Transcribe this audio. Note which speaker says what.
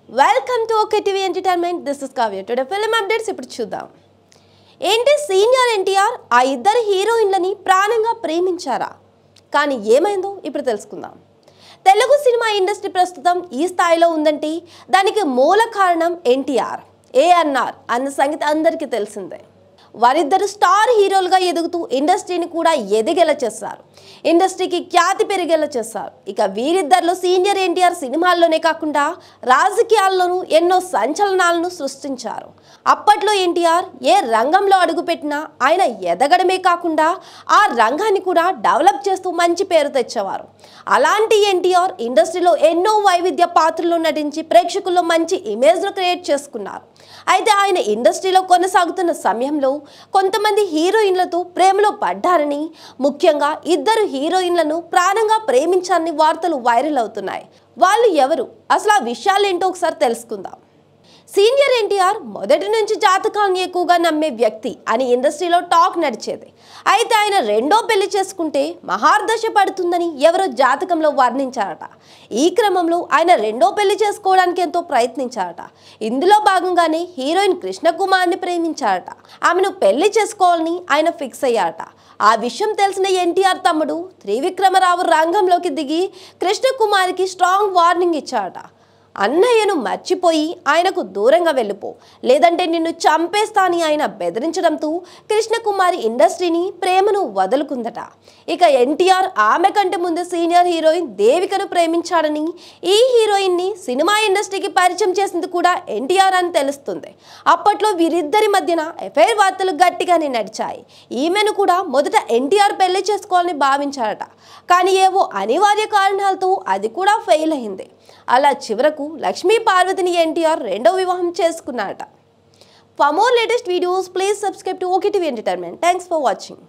Speaker 1: Welcome to okay TV entertainment. This is Kavya. Today film updates ఇప్పుడు చూద్దాం. ఏంటి senior NTR ఆ ఇద్దరు హీరోయిన్లని ప్రాణంగా ప్రేమించారా? కానీ ఏమైందో ఇప్పుడు తెలుసుకుందాం. తెలుగు సినిమా ఇండస్ట్రీ ప్రస్తుతం ఈ స్థాయిలో ఉందంటే దానికి మూల కారణం ఎన్టీఆర్, ఏఎన్ఆర్ అన్న సంగతి అందరికీ తెలిసిందే. వారిద్దరు స్టార్ హీరోలుగా ఎదుగుతూ ఇండస్ట్రీని కూడా ఎదిగేలా చేశారు, ఇండస్ట్రీకి ఖ్యాతి పెరిగేలా చేశారు. ఇక వీరిద్దరిలో సీనియర్ ఎన్టీఆర్ సినిమాల్లోనే కాకుండా రాజకీయాల్లోనూ ఎన్నో సంచలనాలను సృష్టించారు. అప్పట్లో ఎన్టీఆర్ ఏ రంగంలో అడుగుపెట్టినా ఆయన ఎదగడమే కాకుండా ఆ రంగాన్ని కూడా డెవలప్ చేస్తూ మంచి పేరు తెచ్చేవారు. అలాంటి ఎన్టీఆర్ ఇండస్ట్రీలో ఎన్నో వైవిధ్య పాత్రలు నటించి ప్రేక్షకుల్లో మంచి ఇమేజ్ను క్రియేట్ చేసుకున్నారు. అయితే ఆయన ఇండస్ట్రీలో కొనసాగుతున్న సమయంలో కొంతమంది హీరోయిన్లతో ప్రేమలో పడ్డారని, ముఖ్యంగా ఇద్దరు హీరోయిన్లను ప్రాణంగా ప్రేమించారని వార్తలు వైరల్ అవుతున్నాయి. వాళ్ళు ఎవరు, అసలు ఆ విషయాలేంటో ఒకసారి తెలుసుకుందాం. సీనియర్ ఎన్టీఆర్ మొదటి నుంచి జాతకాన్ని ఎక్కువగా నమ్మే వ్యక్తి అని ఇండస్ట్రీలో టాక్ నడిచేది. అయితే ఆయన రెండో పెళ్లి చేసుకుంటే మహార్దశ పడుతుందని ఎవరో జాతకంలో వర్ణించారట. ఈ క్రమంలో ఆయన రెండో పెళ్లి చేసుకోవడానికి ఎంతో ప్రయత్నించారట. ఇందులో భాగంగానే హీరోయిన్ కృష్ణకుమార్ని ప్రేమించారట. ఆమెను పెళ్లి చేసుకోవాలని ఆయన ఫిక్స్ అయ్యారట. ఆ విషయం తెలిసిన ఎన్టీఆర్ తమ్ముడు త్రివిక్రమరావు రంగంలోకి దిగి కృష్ణకుమారికి స్ట్రాంగ్ వార్నింగ్ ఇచ్చారట. అన్నయ్యను మర్చిపోయి ఆయనకు దూరంగా వెళ్ళిపో, లేదంటే నిన్ను చంపేస్తా అని ఆయన బెదిరించడంతో కృష్ణకుమారి ఇండస్ట్రీని ప్రేమను వదులుకుందట. ఇక ఎన్టీఆర్ ఆమె కంటే ముందు సీనియర్ హీరోయిన్ దేవికను ప్రేమించాడని, ఈ హీరోయిన్ని సినిమా ఇండస్ట్రీకి పరిచయం చేసింది కూడా ఎన్టీఆర్ అని తెలుస్తుంది. అప్పట్లో వీరిద్దరి మధ్యన ఎఫ్ఐఆర్ వార్తలు గట్టిగానే నడిచాయి. ఈమెను కూడా మొదట ఎన్టీఆర్ పెళ్లి చేసుకోవాలని భావించారట. కానీ ఏవో అనివార్య కారణాలతో అది కూడా ఫెయిల్ అయింది. అలా చివరకు లక్ష్మీ పార్వతిని ఎన్టీఆర్ రెండో వివాహం చేసుకున్నారట. For more latest videos please subscribe to okay TV entertainment. Thanks for watching.